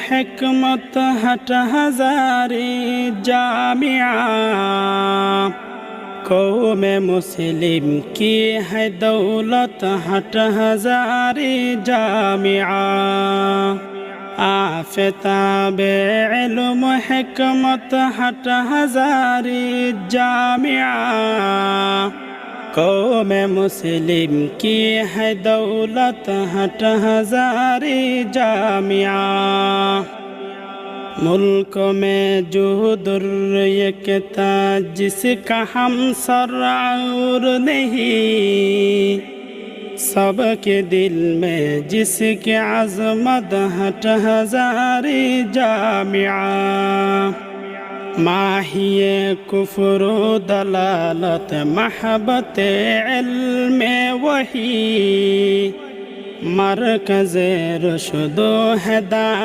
हिकमत हट हजारी जामिया कौम मुस्लिम की है दौलत हट हजारी जामिया आफताबे इल्म हिकमत हट हजारी जामिया कौम मुस्लिम की है दौलत हट हजारी जामिया मुल्क में जो दुर्यकता जिसका हम सर और नहीं सबके दिल में जिसके अज़मत हट हजारी जामिया माहिए कुफ्र दलालत महबत इल्म वही मरकज़ रुश्द हिदायत